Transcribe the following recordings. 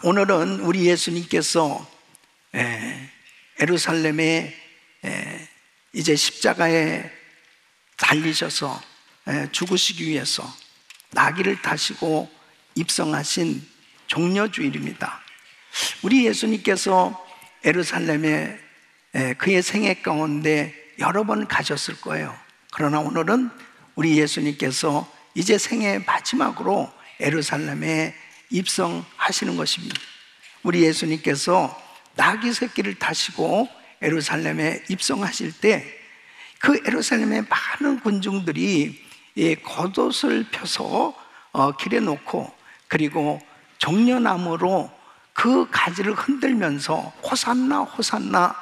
오늘은 우리 예수님께서 예루살렘에 이제 십자가에 달리셔서 죽으시기 위해서 나귀를 타시고 입성하신 종려주일입니다. 우리 예수님께서 예루살렘에 그의 생애 가운데 여러 번 가셨을 거예요. 그러나 오늘은 우리 예수님께서 이제 생애 마지막으로 예루살렘에 입성하시는 것입니다. 우리 예수님께서 나귀 새끼를 타시고 예루살렘에 입성하실 때 그 예루살렘의 많은 군중들이 겉옷을 펴서 길에 놓고, 그리고 종려나무로 그 가지를 흔들면서 호산나 호산나,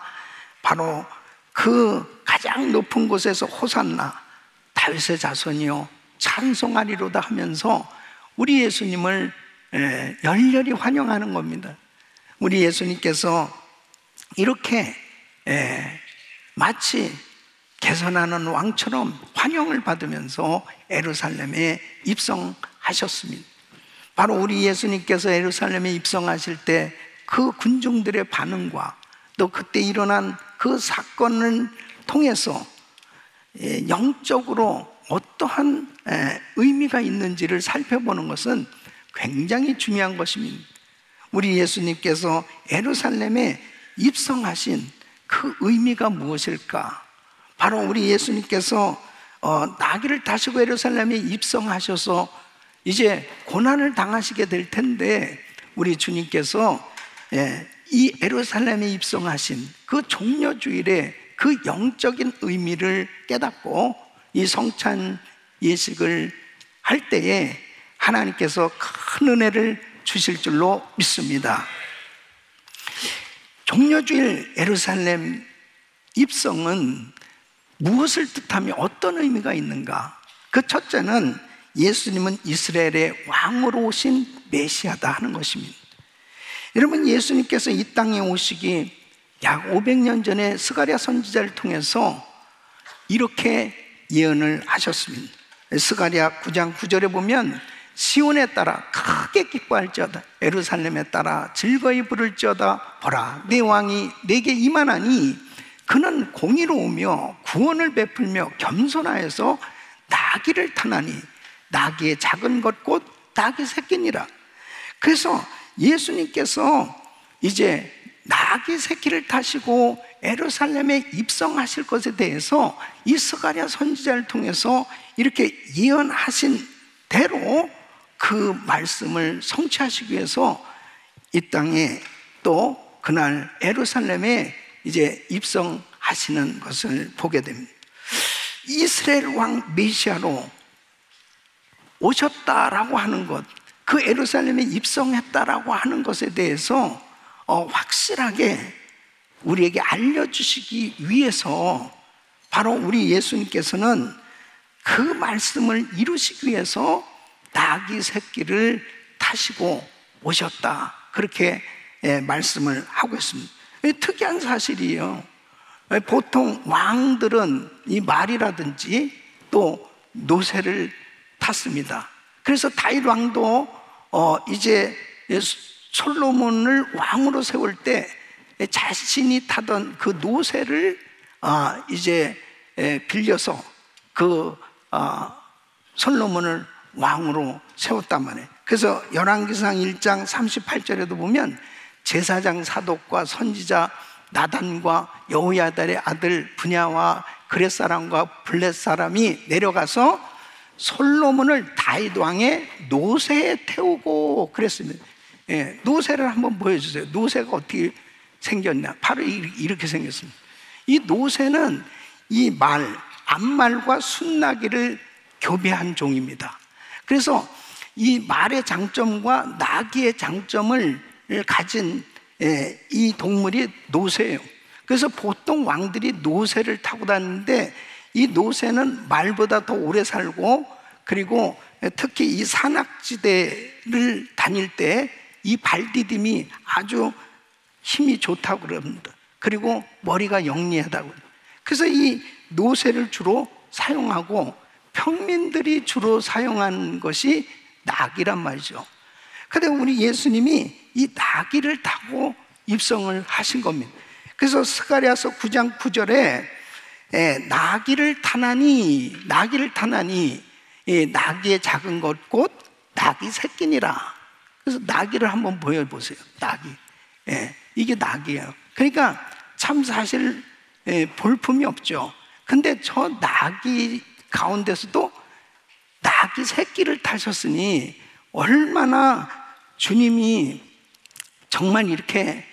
바로 그 가장 높은 곳에서 호산나, 다윗의 자손이여 찬송하리로다 하면서 우리 예수님을 열렬히 환영하는 겁니다. 우리 예수님께서 이렇게 마치 개선하는 왕처럼 환영을 받으면서 예루살렘에 입성하셨습니다. 바로 우리 예수님께서 예루살렘에 입성하실 때 그 군중들의 반응과 또 그때 일어난 그 사건을 통해서 영적으로 어떠한 의미가 있는지를 살펴보는 것은 굉장히 중요한 것입니다. 우리 예수님께서 예루살렘에 입성하신 그 의미가 무엇일까? 바로 우리 예수님께서 나귀를 타시고 예루살렘에 입성하셔서 이제 고난을 당하시게 될 텐데, 우리 주님께서 이 예루살렘에 입성하신 그 종려주일의 그 영적인 의미를 깨닫고 이 성찬 예식을 할 때에 하나님께서 큰 은혜를 주실 줄로 믿습니다. 종려주일 예루살렘 입성은 무엇을 뜻하며 어떤 의미가 있는가? 그 첫째는 예수님은 이스라엘의 왕으로 오신 메시아다 하는 것입니다. 여러분, 예수님께서 이 땅에 오시기 약 500년 전에 스가랴 선지자를 통해서 이렇게 예언을 하셨습니다. 스가랴 9장 9절에 보면 시온에 따라 크게 기뻐할지어다, 예루살렘에 따라 즐거이 부를지어다. 보라, 내 왕이 내게 임하나니 그는 공의로우며 구원을 베풀며 겸손하여서 나귀를 타나니 나귀의 작은 것 곧 나귀 새끼니라. 그래서 예수님께서 이제 나귀 새끼를 타시고 예루살렘에 입성하실 것에 대해서 이 스가랴 선지자를 통해서 이렇게 예언하신 대로 그 말씀을 성취하시기 위해서 이 땅에 또 그날 예루살렘에 이제 입성하시는 것을 보게 됩니다. 이스라엘 왕 메시아로 오셨다라고 하는 것, 그 예루살렘에 입성했다라고 하는 것에 대해서 확실하게 우리에게 알려주시기 위해서 바로 우리 예수님께서는 그 말씀을 이루시기 위해서 나귀 새끼를 타시고 오셨다, 그렇게 말씀을 하고 있습니다. 특이한 사실이에요. 보통 왕들은 이 말이라든지 또 노새를 탔습니다. 그래서 다윗 왕도 이제 솔로몬을 왕으로 세울 때 자신이 타던 그 노새를 이제 빌려서 그 솔로몬을 왕으로 세웠단 말이에요. 그래서 열왕기상 1장 38절에도 보면 제사장 사독과 선지자 나단과 여호야달의 아들 분야와 그렛 사람과 블렛 사람이 내려가서 솔로몬을 다윗 왕의 노새에 태우고 그랬습니다. 노새를 한번 보여주세요. 노새가 어떻게 생겼냐? 바로 이렇게 생겼습니다. 이 노새는 이 암말과 순나귀를 교배한 종입니다. 그래서 이 말의 장점과 나귀의 장점을 가진 이 동물이 노새예요. 그래서 보통 왕들이 노새를 타고 다니는데 이 노새는 말보다 더 오래 살고, 그리고 특히 이 산악지대를 다닐 때 이 발디딤이 아주 힘이 좋다고 그럽니다. 그리고 머리가 영리하다고. 그래서 이 노새를 주로 사용하고 평민들이 주로 사용하는 것이 나귀란 말이죠. 그런데 우리 예수님이 이 나귀를 타고 입성을 하신 겁니다. 그래서 스가랴서 9장 9절에 나귀를 타나니 나귀의 작은 것 곧 나귀 새끼니라. 그래서 나귀를 한번 보여보세요. 나귀. 이게 나귀예요. 그러니까 참 사실 볼품이 없죠. 근데 저 나귀 가운데서도 나귀 새끼를 타셨으니 얼마나 주님이 정말 이렇게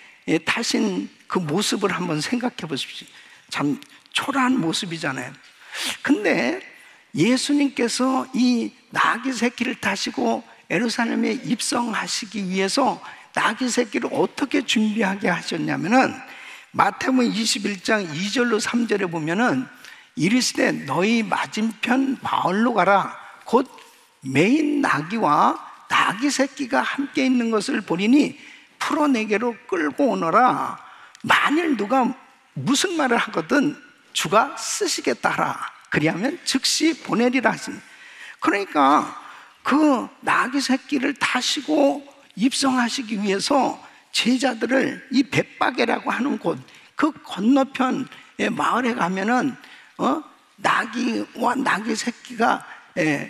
타신 그 모습을 한번 생각해 보십시오. 참 초라한 모습이잖아요. 근데 예수님께서 이 나귀 새끼를 타시고 예루살렘에 입성하시기 위해서 나귀 새끼를 어떻게 준비하게 하셨냐면은 마태복음 21장 2절로 3절에 보면은 이르시되 너희 맞은편 마을로 가라. 곧 메인 나귀와 나귀 새끼가 함께 있는 것을 보리니 풀어내게로 끌고 오너라. 만일 누가 무슨 말을 하거든 주가 쓰시겠다 하라. 그리하면 즉시 보내리라 하시니. 그러니까 그 나귀 새끼를 타시고 입성하시기 위해서 제자들을 이 벳바게라고 하는 곳, 그 건너편의 마을에 가면은 나귀와 나귀 새끼가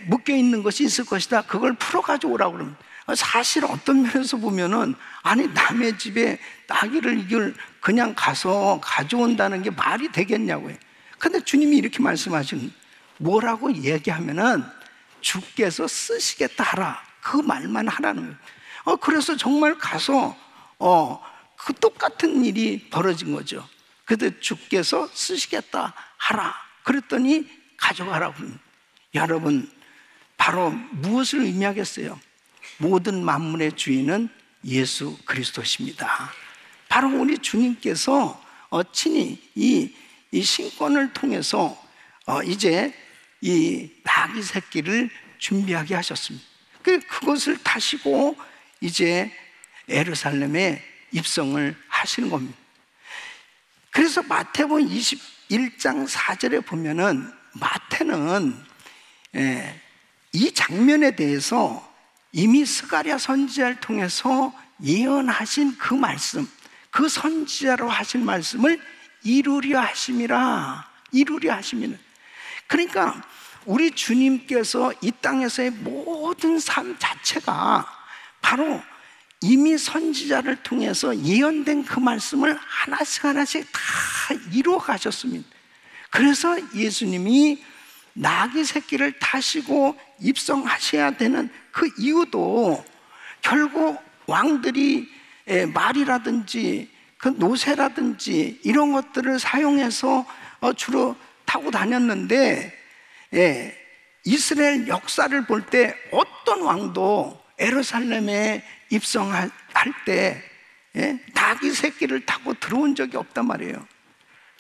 묶여 있는 것이 있을 것이다. 그걸 풀어 가져오라고 그럽니다. 사실 어떤 면에서 보면은 아니 남의 집에 나귀를 이걸 그냥 가서 가져온다는 게 말이 되겠냐고요. 근데 주님이 이렇게 말씀하신 뭐라고 얘기하면은 주께서 쓰시겠다 하라. 그 말만 하라는 거예요. 그래서 정말 가서 그 똑같은 일이 벌어진 거죠. 그때 주께서 쓰시겠다 하라. 그랬더니 가져가라고 합니다. 여러분, 바로 무엇을 의미하겠어요? 모든 만물의 주인은 예수 그리스도십니다. 바로 우리 주님께서 친히 이 신권을 통해서 이제 이 나귀 새끼를 준비하게 하셨습니다. 그것을 타시고 이제 예루살렘에 입성을 하시는 겁니다. 그래서 마태복음 21장 4절에 보면은 마태는 이 장면에 대해서 이미 스가랴 선지자를 통해서 예언하신 그 말씀, 그 선지자로 하신 말씀을 이루려 하심이라. 그러니까 우리 주님께서 이 땅에서의 모든 삶 자체가 바로 이미 선지자를 통해서 예언된 그 말씀을 하나씩 다 이루어 가셨습니다. 그래서 예수님이 나귀 새끼를 타시고 입성하셔야 되는 그 이유도 결국 왕들이 말이라든지 그 노새라든지 이런 것들을 사용해서 주로 타고 다녔는데 이스라엘 역사를 볼 때 어떤 왕도 예루살렘에 입성할 때 나귀 새끼를 타고 들어온 적이 없단 말이에요.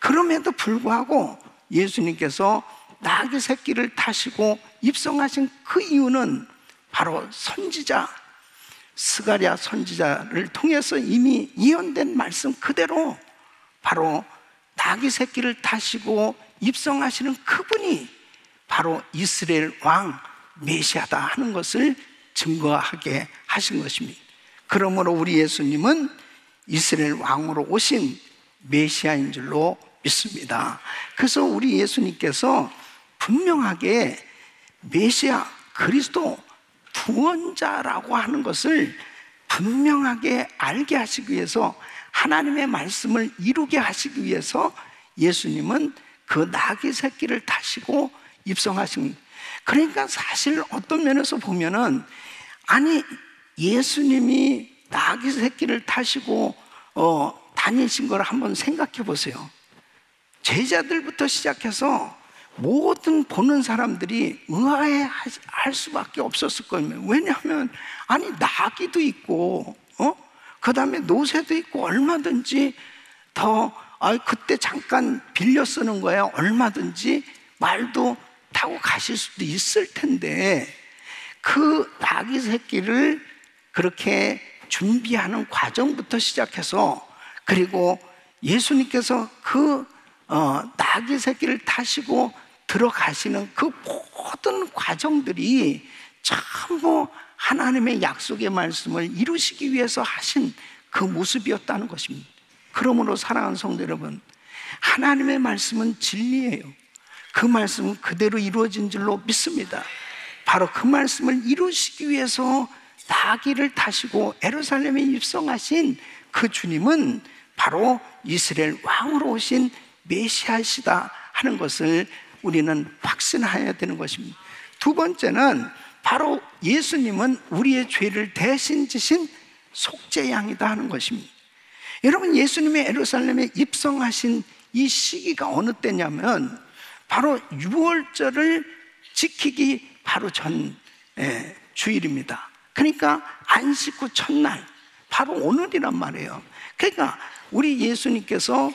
그럼에도 불구하고 예수님께서 나귀 새끼를 타시고 입성하신 그 이유는 바로 선지자 스가랴 선지자를 통해서 이미 예언된 말씀 그대로 바로 나귀 새끼를 타시고 입성하시는 그분이 바로 이스라엘 왕 메시아다 하는 것을 증거하게 하신 것입니다. 그러므로 우리 예수님은 이스라엘 왕으로 오신 메시아인 줄로 믿습니다. 그래서 우리 예수님께서 분명하게 메시아 그리스도 구원자라고 하는 것을 분명하게 알게 하시기 위해서 하나님의 말씀을 이루게 하시기 위해서 예수님은 그 나귀 새끼를 타시고 입성하신. 그러니까 사실 어떤 면에서 보면은 아니 예수님이 나귀 새끼를 타시고 다니신 걸 한번 생각해 보세요. 제자들부터 시작해서 모든 보는 사람들이 의아해할 수밖에 없었을 거예요. 왜냐하면 아니 나귀도 있고 그 다음에 노새도 있고 얼마든지 더 그때 잠깐 빌려 쓰는 거야. 얼마든지 말도 타고 가실 수도 있을 텐데 그 나귀 새끼를 그렇게 준비하는 과정부터 시작해서 그리고 예수님께서 그 나귀 새끼를 타시고 들어가시는 그 모든 과정들이 전부 하나님의 약속의 말씀을 이루시기 위해서 하신 그 모습이었다는 것입니다. 그러므로 사랑하는 성도 여러분, 하나님의 말씀은 진리예요. 그 말씀은 그대로 이루어진 줄로 믿습니다. 바로 그 말씀을 이루시기 위해서 나귀를 타시고 예루살렘에 입성하신 그 주님은 바로 이스라엘 왕으로 오신 메시아시다 하는 것을 우리는 확신해야 되는 것입니다. 두 번째는 바로 예수님은 우리의 죄를 대신 지신 속죄양이다 하는 것입니다. 여러분, 예수님의 예루살렘에 입성하신 이 시기가 어느 때냐면 바로 유월절을 지키기 바로 전 주일입니다. 그러니까 안식 후 첫날, 바로 오늘이란 말이에요. 그러니까 우리 예수님께서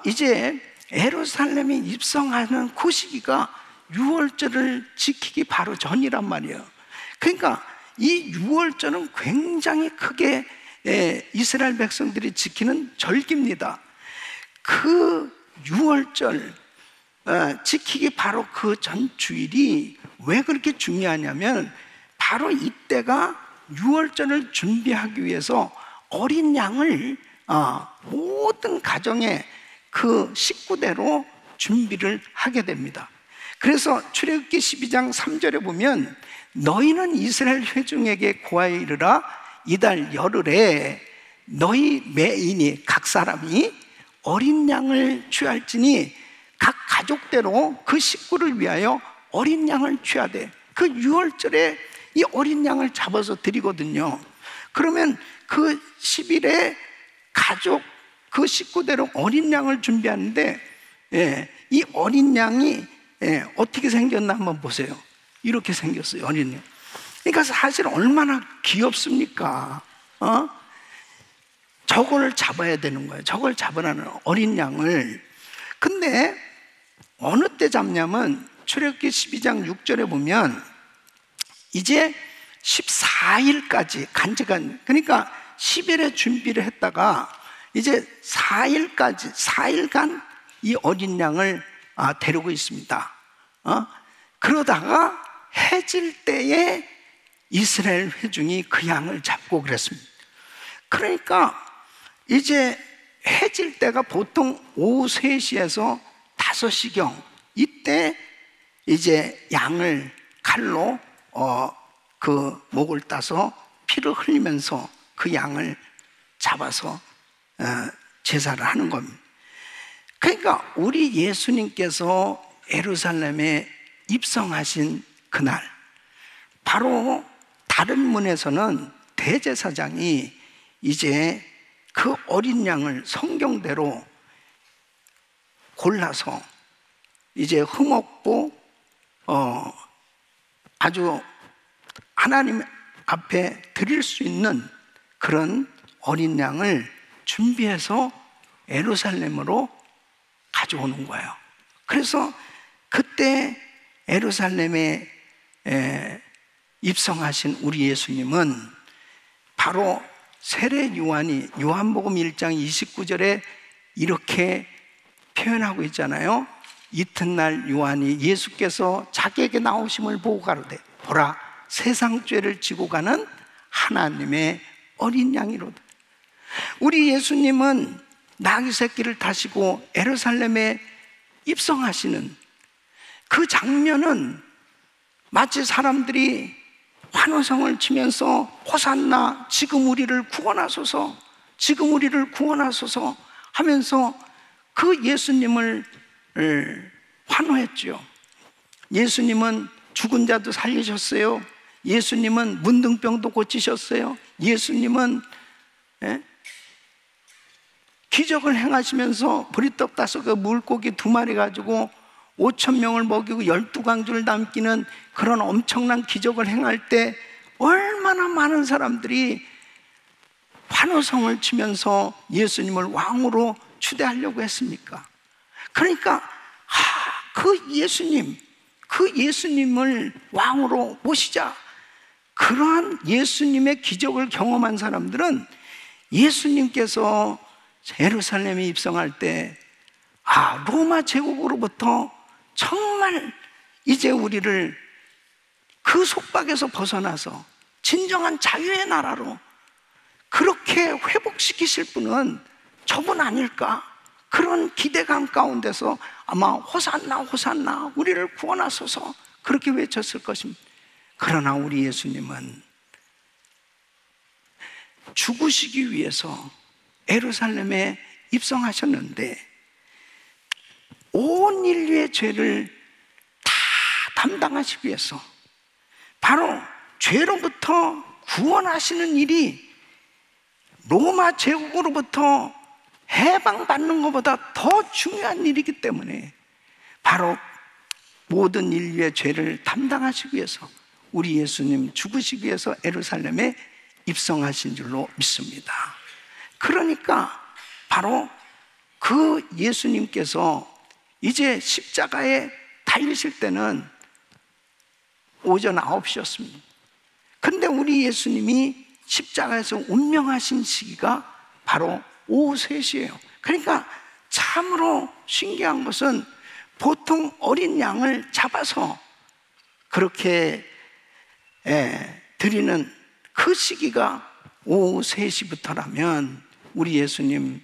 이제 예루살렘에 입성하는 그 시기가 유월절을 지키기 바로 전이란 말이에요. 그러니까 이 유월절은 굉장히 크게 이스라엘 백성들이 지키는 절기입니다. 그 유월절 지키기 바로 그 전 주일이 왜 그렇게 중요하냐면 바로 이때가 유월절을 준비하기 위해서 어린 양을 모든 가정의 그 식구대로 준비를 하게 됩니다. 그래서 출애굽기 12장 3절에 보면 너희는 이스라엘 회중에게 고하여 이르라. 이달 열흘에 너희 매인이 각 사람이 어린 양을 취할지니 각 가족대로 그 식구를 위하여 어린 양을 취하되, 그 유월절에 이 어린 양을 잡아서 드리거든요. 그러면 그 10일에 가족 그 식구대로 어린 양을 준비하는데 이 어린 양이 어떻게 생겼나 한번 보세요. 이렇게 생겼어요, 어린 양. 그러니까 사실 얼마나 귀엽습니까? 저걸 잡아야 되는 거예요. 저걸 잡으라는 어린 양을. 근데 어느 때 잡냐면 출애굽기 12장 6절에 보면 이제 14일까지 간직한, 그러니까 10일에 준비를 했다가 이제 4일간 이 어린 양을 데리고 있습니다. 그러다가 해질 때에 이스라엘 회중이 그 양을 잡고 그랬습니다. 그러니까 이제 해질 때가 보통 오후 3시에서 5시경, 이때 이제 양을 칼로 그 목을 따서 피를 흘리면서 그 양을 잡아서 제사를 하는 겁니다. 그러니까 우리 예수님께서 예루살렘에 입성하신 그날, 바로 다른 문에서는 대제사장이 이제 그 어린 양을 성경대로 골라서 이제 흠없고 아주 하나님 앞에 드릴 수 있는 그런 어린 양을 준비해서 예루살렘으로 가져오는 거예요. 그래서 그때 예루살렘에 입성하신 우리 예수님은 바로 세례 요한이 요한복음 1장 29절에 이렇게 표현하고 있잖아요. 이튿날 요한이 예수께서 자기에게 나오심을 보고 가로되 보라, 세상 죄를 지고 가는 하나님의 어린 양이로다. 우리 예수님은 나귀 새끼를 타시고 예루살렘에 입성하시는 그 장면은 마치 사람들이 환호성을 치면서 호산나, 지금 우리를 구원하소서, 지금 우리를 구원하소서 하면서 그 예수님을 환호했죠. 예수님은 죽은 자도 살리셨어요. 예수님은 문둥병도 고치셨어요. 예수님은 기적을 행하시면서 보리떡 5개, 물고기 2마리 가지고 5,000명을 먹이고 12강주를 남기는 그런 엄청난 기적을 행할 때 얼마나 많은 사람들이 환호성을 치면서 예수님을 왕으로 추대하려고 했습니까? 그러니까 그 예수님을 왕으로 모시자. 그러한 예수님의 기적을 경험한 사람들은 예수님께서 예루살렘에 입성할 때 로마 제국으로부터 정말 이제 우리를 그 속박에서 벗어나서 진정한 자유의 나라로 그렇게 회복시키실 분은 저분 아닐까? 그런 기대감 가운데서 아마 호산나 호산나 우리를 구원하소서 그렇게 외쳤을 것입니다. 그러나 우리 예수님은 죽으시기 위해서 예루살렘에 입성하셨는데 온 인류의 죄를 다 담당하시기 위해서 바로 죄로부터 구원하시는 일이 로마 제국으로부터 해방받는 것보다 더 중요한 일이기 때문에 바로 모든 인류의 죄를 담당하시기 위해서 우리 예수님 죽으시기 위해서 예루살렘에 입성하신 줄로 믿습니다. 그러니까 바로 그 예수님께서 이제 십자가에 달리실 때는 오전 9시였습니다. 근데 우리 예수님이 십자가에서 운명하신 시기가 바로 오후 3시예요. 그러니까 참으로 신기한 것은 보통 어린 양을 잡아서 그렇게 드리는 그 시기가 오후 3시부터라면 우리 예수님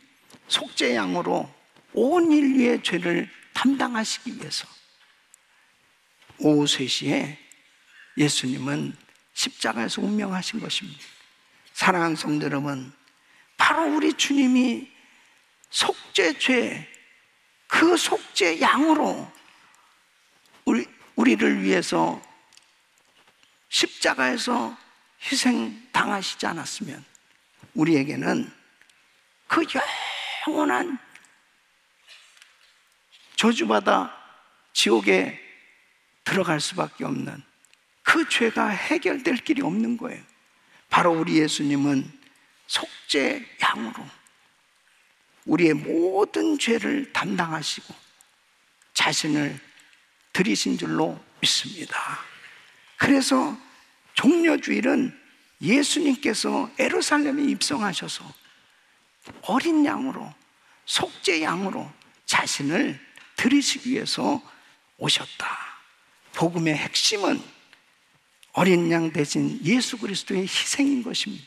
속죄양으로 온 인류의 죄를 담당하시기 위해서 오후 3시에 예수님은 십자가에서 운명하신 것입니다. 사랑하는 성도 여러분, 바로 우리 주님이 속죄죄, 그 속죄양으로 우리를 위해서 십자가에서 희생당하시지 않았으면 우리에게는 그 영원한 저주받아 지옥에 들어갈 수밖에 없는 그 죄가 해결될 길이 없는 거예요. 바로 우리 예수님은 속죄양으로 우리의 모든 죄를 담당하시고 자신을 드리신 줄로 믿습니다. 그래서 종려주일은 예수님께서 예루살렘에 입성하셔서 어린 양으로 속죄양으로 자신을 드리시기 위해서 오셨다. 복음의 핵심은 어린 양 대신 예수 그리스도의 희생인 것입니다.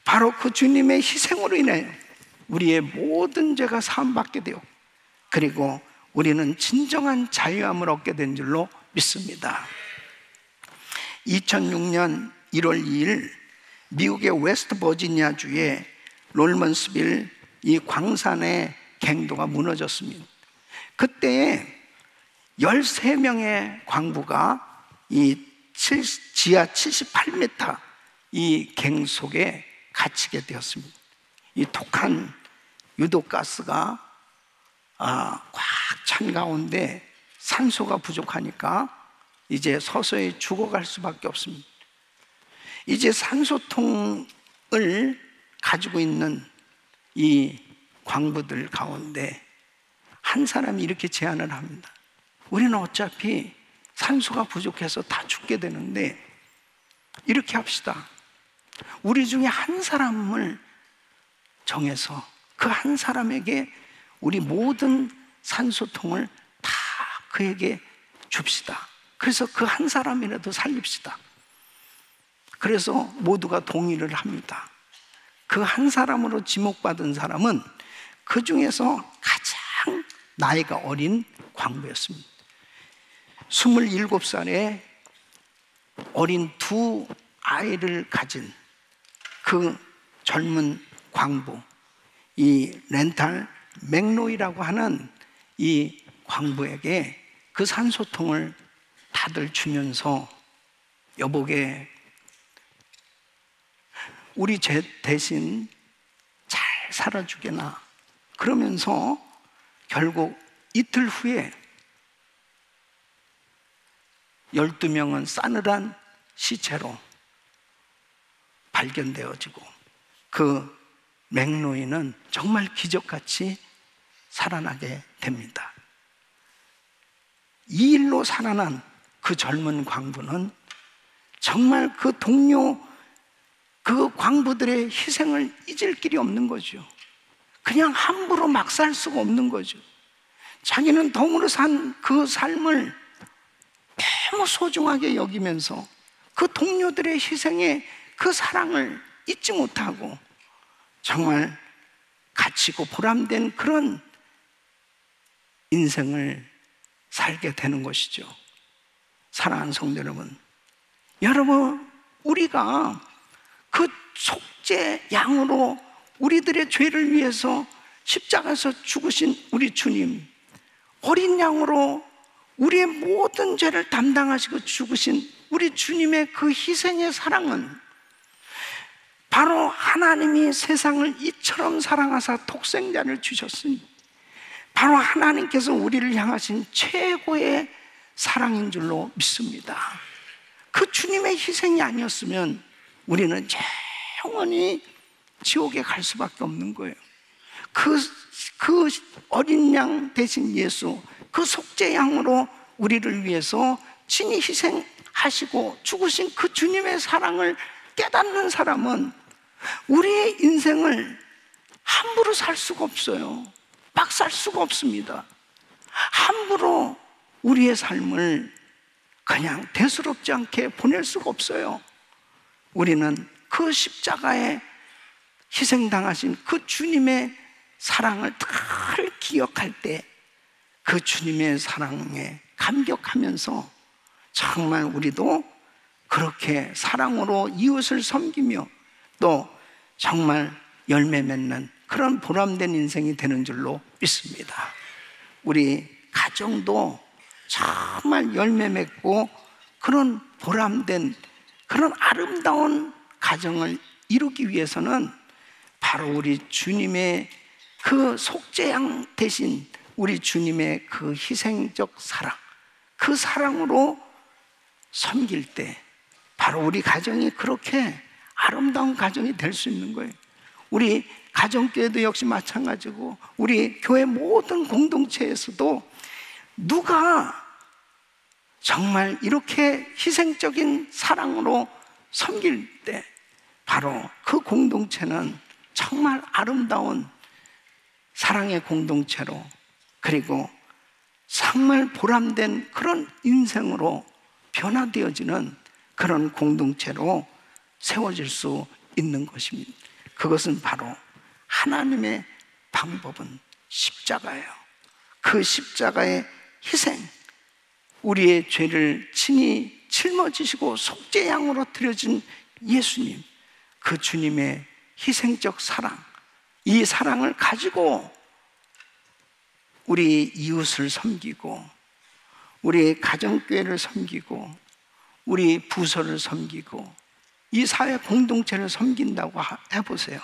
바로 그 주님의 희생으로 인해 우리의 모든 죄가 사함받게 되어 그리고 우리는 진정한 자유함을 얻게 된 줄로 믿습니다. 2006년 1월 2일 미국의 웨스트 버지니아주의 롤먼스빌 이 광산의 갱도가 무너졌습니다. 그때에 13명의 광부가 이 지하 78m 이 갱 속에 갇히게 되었습니다. 이 독한 유독가스가 꽉 찬 가운데 산소가 부족하니까 이제 서서히 죽어갈 수밖에 없습니다. 이제 산소통을 가지고 있는 이 광부들 가운데 한 사람이 이렇게 제안을 합니다. 우리는 어차피 산소가 부족해서 다 죽게 되는데 이렇게 합시다. 우리 중에 한 사람을 정해서 그 한 사람에게 우리 모든 산소통을 다 그에게 줍시다. 그래서 그 한 사람이라도 살립시다. 그래서 모두가 동의를 합니다. 그 한 사람으로 지목받은 사람은 그 중에서 가장 나이가 어린 광부였습니다. 27살에 어린 두 아이를 가진 그 젊은 광부, 이 렌탈 맥로이라고 하는 이 광부에게 그 산소통을 다들 주면서 여보게 우리 죄 대신 잘 살아주게나 그러면서 결국 이틀 후에 12명은 싸늘한 시체로 발견되어지고 그 맥로이는 정말 기적같이 살아나게 됩니다. 이 일로 살아난 그 젊은 광부는 정말 그 동료 그 광부들의 희생을 잊을 길이 없는 거죠. 그냥 함부로 막 살 수가 없는 거죠. 자기는 덤으로 산 그 삶을 너무 소중하게 여기면서 그 동료들의 희생에 그 사랑을 잊지 못하고 정말 갇히고 보람된 그런 인생을 살게 되는 것이죠. 사랑하는 성도 여러분, 우리가 그 속죄 양으로 우리들의 죄를 위해서 십자가에서 죽으신 우리 주님, 어린 양으로 우리의 모든 죄를 담당하시고 죽으신 우리 주님의 그 희생의 사랑은 바로 하나님이 세상을 이처럼 사랑하사 독생자를 주셨으니 바로 하나님께서 우리를 향하신 최고의 사랑인 줄로 믿습니다. 그 주님의 희생이 아니었으면 우리는 영원히 지옥에 갈 수밖에 없는 거예요. 그 어린 양 대신 예수, 그 속죄양으로 우리를 위해서 친히 희생하시고 죽으신 그 주님의 사랑을 깨닫는 사람은 우리의 인생을 함부로 살 수가 없어요. 막 살 수가 없습니다. 함부로 우리의 삶을 그냥 대수롭지 않게 보낼 수가 없어요. 우리는 그 십자가에 희생당하신 그 주님의 사랑을 늘 기억할 때 그 주님의 사랑에 감격하면서 정말 우리도 그렇게 사랑으로 이웃을 섬기며 또 정말 열매 맺는 그런 보람된 인생이 되는 줄로 믿습니다. 우리 가정도 정말 열매 맺고 그런 보람된 그런 아름다운 가정을 이루기 위해서는 바로 우리 주님의 그 속죄양 대신 우리 주님의 그 희생적 사랑, 그 사랑으로 섬길 때 바로 우리 가정이 그렇게 아름다운 가정이 될 수 있는 거예요. 우리 가정교회도 역시 마찬가지고 우리 교회 모든 공동체에서도 누가 정말 이렇게 희생적인 사랑으로 섬길 때 바로 그 공동체는 정말 아름다운 사랑의 공동체로 그리고 정말 보람된 그런 인생으로 변화되어지는 그런 공동체로 세워질 수 있는 것입니다. 그것은 바로 하나님의 방법은 십자가예요. 그 십자가의 희생, 우리의 죄를 친히 짊어지시고 속죄양으로 드려진 예수님, 그 주님의 희생적 사랑, 이 사랑을 가지고 우리 이웃을 섬기고 우리 가정교회를 섬기고 우리 부서를 섬기고 이 사회 공동체를 섬긴다고 해보세요.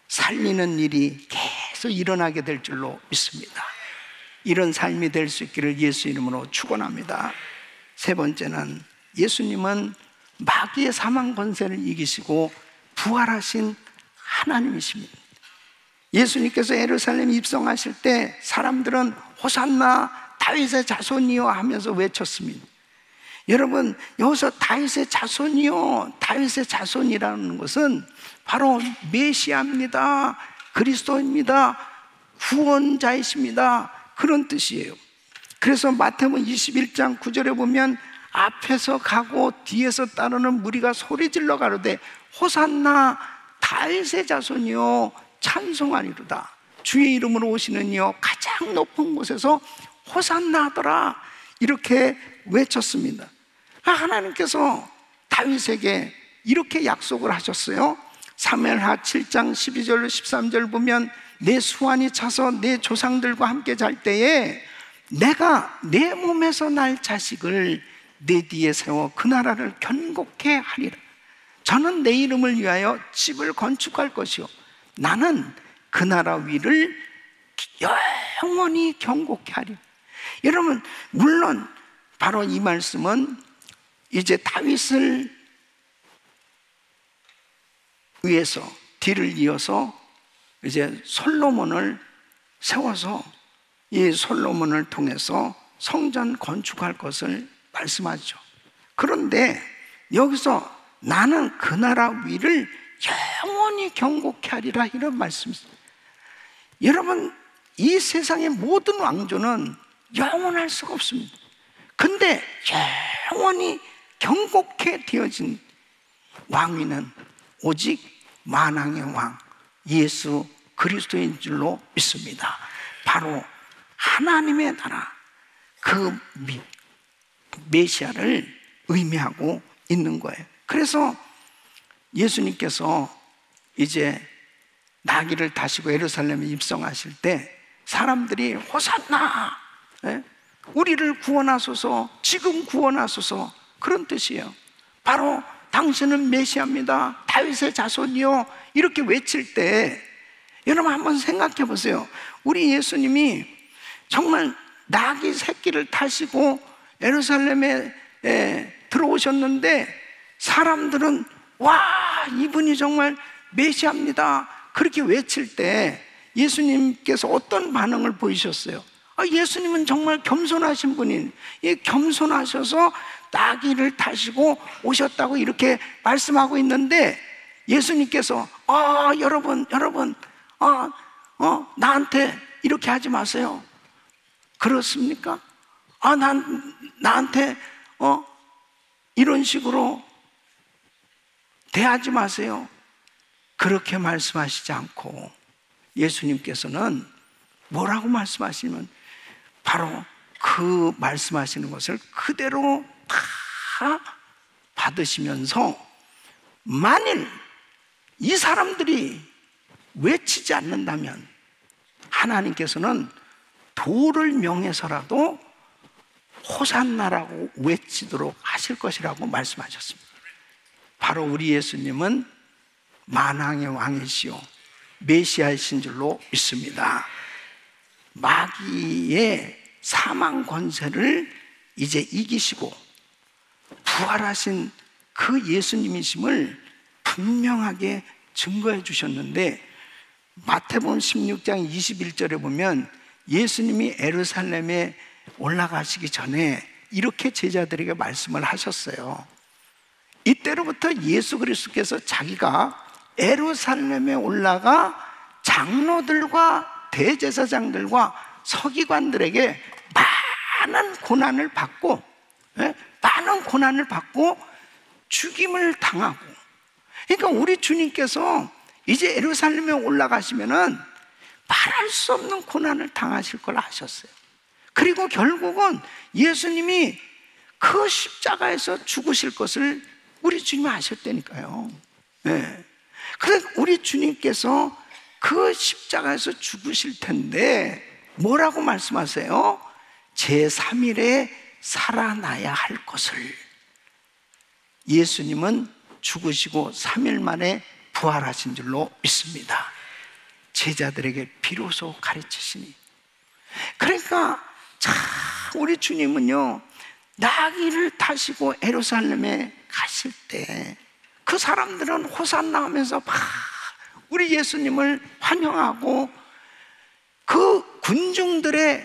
살리는 일이 계속 일어나게 될 줄로 믿습니다. 이런 삶이 될 수 있기를 예수 이름으로 축원합니다. 세 번째는 예수님은 마귀의 사망 권세를 이기시고 부활하신 하나님이십니다. 예수님께서 예루살렘에 입성하실 때 사람들은 호산나 다윗의 자손이여 하면서 외쳤습니다. 여러분, 여기서 다윗의 자손이요, 다윗의 자손이라는 것은 바로 메시아입니다. 그리스도입니다. 구원자이십니다. 그런 뜻이에요. 그래서 마태복음 21장 9절에 보면 앞에서 가고 뒤에서 따르는 무리가 소리질러 가로되 호산나 다윗의 자손이요 찬송하리로다. 주의 이름으로 오시는 이여 가장 높은 곳에서 호산나 하더라. 이렇게 외쳤습니다. 하나님께서 다윗에게 이렇게 약속을 하셨어요. 사무엘하 7장 12절 13절 보면 내 수완이 차서 내 조상들과 함께 잘 때에 내가 내 몸에서 날 자식을 내 뒤에 세워 그 나라를 견고케 하리라. 저는 내 이름을 위하여 집을 건축할 것이요 나는 그 나라 위를 영원히 견고케 하리라. 여러분, 물론 바로 이 말씀은 이제 다윗을 위해서 뒤를 이어서 이제 솔로몬을 세워서 이 솔로몬을 통해서 성전 건축할 것을 말씀하죠. 그런데 여기서 나는 그 나라 위를 영원히 견고케 하리라 이런 말씀입니다. 여러분, 이 세상의 모든 왕조는 영원할 수가 없습니다. 근데 영원히 견고케 되어진 왕위는 오직 만왕의 왕 예수 그리스도인 줄로 믿습니다. 바로 하나님의 나라, 그 메시아를 의미하고 있는 거예요. 그래서 예수님께서 이제 나귀를 타시고 예루살렘에 입성하실 때 사람들이 호산나, 우리를 구원하소서, 지금 구원하소서, 그런 뜻이에요. 바로 당신은 메시아입니다, 다윗의 자손이요, 이렇게 외칠 때 여러분 한번 생각해 보세요. 우리 예수님이 정말 나귀 새끼를 타시고 예루살렘에 들어오셨는데 사람들은 와, 이분이 정말 메시아입니다, 그렇게 외칠 때 예수님께서 어떤 반응을 보이셨어요? 예수님은 정말 겸손하신 분인, 겸손하셔서 나귀를 타시고 오셨다고 이렇게 말씀하고 있는데 예수님께서 여러분 나한테 이렇게 하지 마세요. 그렇습니까? 나한테 이런 식으로 대하지 마세요. 그렇게 말씀하시지 않고 예수님께서는 뭐라고 말씀하시면 바로 그 말씀하시는 것을 그대로 다 받으시면서 만일 이 사람들이 외치지 않는다면 하나님께서는 돌을 명해서라도 호산나라고 외치도록 하실 것이라고 말씀하셨습니다. 바로 우리 예수님은 만왕의 왕이시요 메시아이신 줄로 믿습니다. 마귀의 사망 권세를 이제 이기시고 부활하신 그 예수님이심을 분명하게 증거해 주셨는데 마태복음 16장 21절에 보면 예수님이 예루살렘에 올라가시기 전에 이렇게 제자들에게 말씀을 하셨어요. 이때로부터 예수 그리스도께서 자기가 예루살렘에 올라가 장로들과 대제사장들과 서기관들에게 많은 고난을 받고 죽임을 당하고, 그러니까 우리 주님께서 이제 예루살렘에 올라가시면은 말할 수 없는 고난을 당하실 걸 아셨어요. 그리고 결국은 예수님이 그 십자가에서 죽으실 것을 우리 주님이 아셨다니까요. 그래서 우리 주님께서 그 십자가에서 죽으실 텐데 뭐라고 말씀하세요? 제3일에 살아나야 할 것을. 예수님은 죽으시고 3일 만에 부활하신 줄로 믿습니다. 제자들에게 비로소 가르치시니. 그러니까 참 우리 주님은요, 나귀를 타시고 예루살렘에 가실 때 그 사람들은 호산나 하면서 막 우리 예수님을 환영하고, 그 군중들의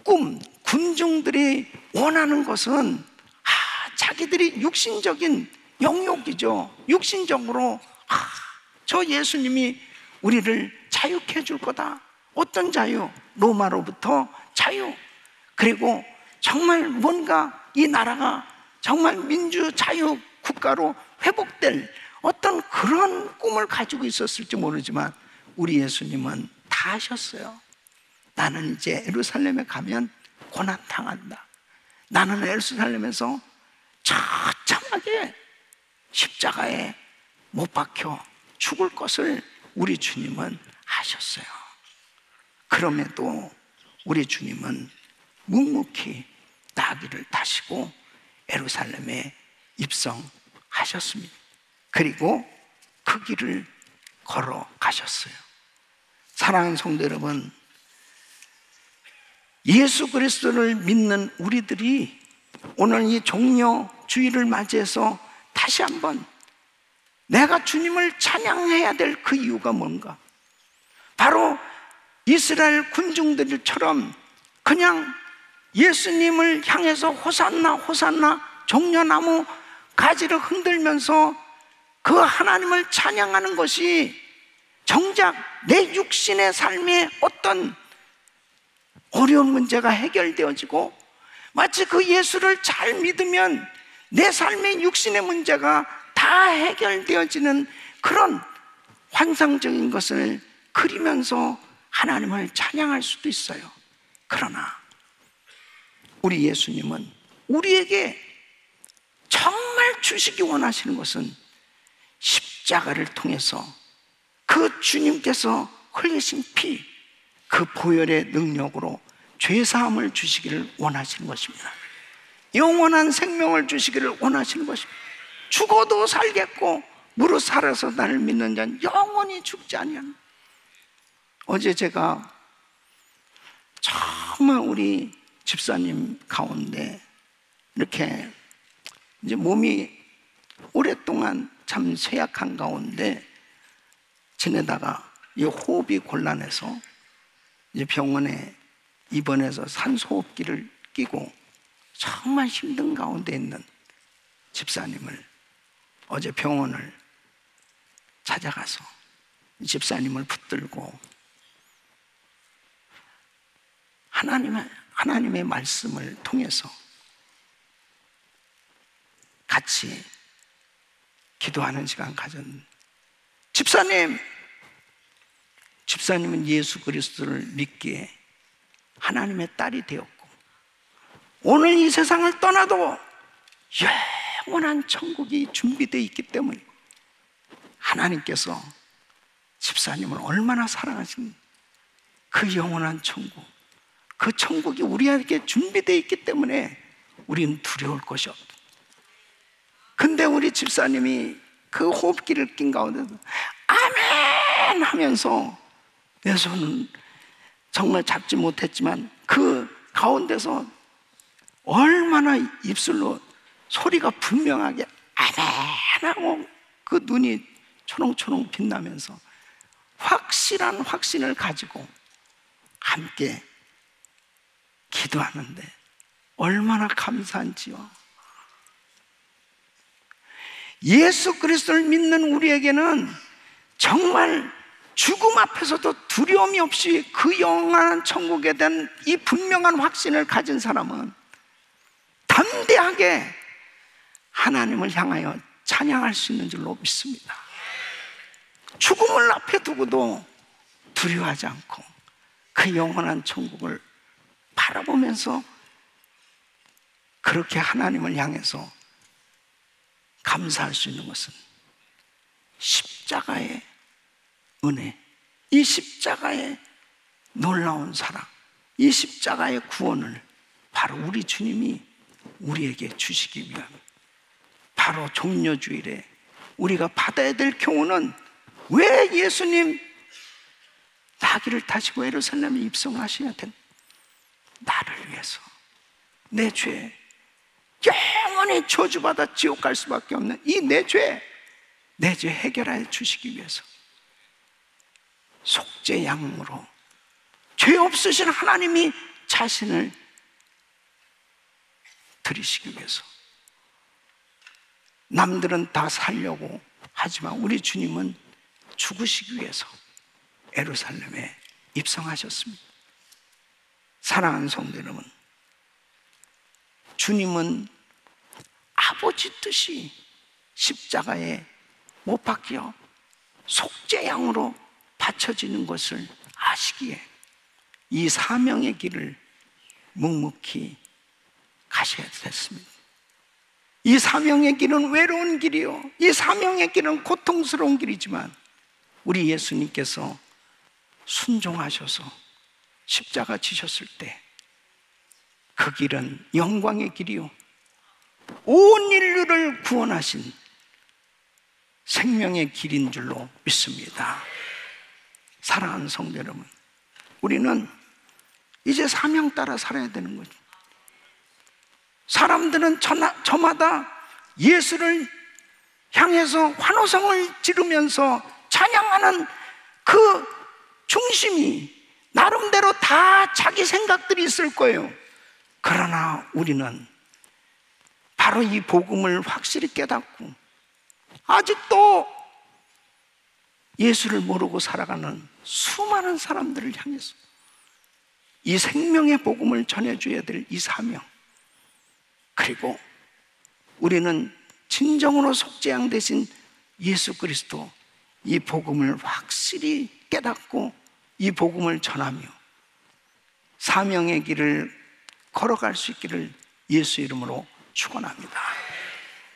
꿈, 군중들이 원하는 것은 자기들이 육신적인 영욕이죠. 육신적으로 저 예수님이 우리를 자유케 해줄 거다. 어떤 자유? 로마로부터 자유. 그리고 정말 뭔가 이 나라가 정말 민주 자유 국가로 회복될 어떤 그런 꿈을 가지고 있었을지 모르지만 우리 예수님은 다 하셨어요. 나는 이제 예루살렘에 가면 고난당한다. 나는 예루살렘에서 처참하게 십자가에 못 박혀 죽을 것을 우리 주님은 하셨어요. 그럼에도 우리 주님은 묵묵히 나귀를 타시고 예루살렘에 입성하셨습니다. 그리고 그 길을 걸어가셨어요. 사랑하는 성도 여러분, 예수 그리스도를 믿는 우리들이 오늘 이 종려 주일을 맞이해서 다시 한번 내가 주님을 찬양해야 될 그 이유가 뭔가? 바로 이스라엘 군중들처럼 그냥 예수님을 향해서 호산나 호산나 종려나무 가지를 흔들면서 그 하나님을 찬양하는 것이 정작 내 육신의 삶에 어떤 어려운 문제가 해결되어지고, 마치 그 예수를 잘 믿으면 내 삶의 육신의 문제가 다 해결되어지는 그런 환상적인 것을 그리면서 하나님을 찬양할 수도 있어요. 그러나 우리 예수님은 우리에게 정말 주시기 원하시는 것은 십자가를 통해서 그 주님께서 흘리신 피, 그 보혈의 능력으로 죄사함을 주시기를 원하시는 것입니다. 영원한 생명을 주시기를 원하시는 것입니다. 죽어도 살겠고 무릇 살아서 나를 믿는 자는 영원히 죽지 아니하는. 어제 제가 정말 우리 집사님 가운데 이렇게 이제 몸이 오랫동안 참 쇠약한 가운데 지내다가 이 호흡이 곤란해서 이제 병원에 입원해서 산소호흡기를 끼고 정말 힘든 가운데 있는 집사님을 어제 병원을 찾아가서 집사님을 붙들고 하나님의 말씀을 통해서 같이 기도하는 시간 가졌는데, 집사님은 예수 그리스도를 믿기에 하나님의 딸이 되었고 오늘 이 세상을 떠나도 영원한 천국이 준비되어 있기 때문에 하나님께서 집사님을 얼마나 사랑하신 그 영원한 천국, 그 천국이 우리에게 준비되어 있기 때문에 우리는 두려울 것이 없다. 근데 우리 집사님이 그 호흡기를 낀 가운데서 아멘 하면서, 내 손은 정말 잡지 못했지만 그 가운데서 얼마나 입술로 소리가 분명하게 아멘 하고 그 눈이 초롱초롱 빛나면서 확실한 확신을 가지고 함께 기도하는데 얼마나 감사한지요. 예수 그리스도를 믿는 우리에게는 정말 죽음 앞에서도 두려움이 없이 그 영원한 천국에 대한 이 분명한 확신을 가진 사람은 담대하게 하나님을 향하여 찬양할 수 있는 줄로 믿습니다. 죽음을 앞에 두고도 두려워하지 않고 그 영원한 천국을 바라보면서 그렇게 하나님을 향해서 감사할 수 있는 것은 십자가의 은혜, 이 십자가의 놀라운 사랑, 이 십자가의 구원을 바로 우리 주님이 우리에게 주시기 위함. 바로 종려주일에 우리가 받아야 될 교훈은 왜 예수님 나귀를 타시고 예루살렘에 입성하셔야 된 나를 위해서, 내 죄, 영원히 저주받아 지옥 갈 수밖에 없는 이 내 죄 해결하여 주시기 위해서 속죄 양으로 죄 없으신 하나님이 자신을 드리시기 위해서. 남들은 다 살려고 하지만 우리 주님은 죽으시기 위해서 예루살렘에 입성하셨습니다. 사랑하는 성도 여러분, 주님은 아버지 뜻이 십자가에 못 박혀 속죄양으로 바쳐지는 것을 아시기에 이 사명의 길을 묵묵히 가셔야 됐습니다. 이 사명의 길은 외로운 길이요, 이 사명의 길은 고통스러운 길이지만 우리 예수님께서 순종하셔서 십자가 지셨을 때 그 길은 영광의 길이요, 온 인류를 구원하신 생명의 길인 줄로 믿습니다. 사랑하는 성도 여러분, 우리는 이제 사명 따라 살아야 되는 거죠. 사람들은 저마다 예수를 향해서 환호성을 지르면서 찬양하는 그 중심이 나름대로 다 자기 생각들이 있을 거예요. 그러나 우리는 바로 이 복음을 확실히 깨닫고 아직도 예수를 모르고 살아가는 수많은 사람들을 향해서 이 생명의 복음을 전해줘야 될 이 사명, 그리고 우리는 진정으로 속죄양 되신 예수 그리스도, 이 복음을 확실히 깨닫고 이 복음을 전하며 사명의 길을 걸어갈 수 있기를 예수 이름으로 축원합니다.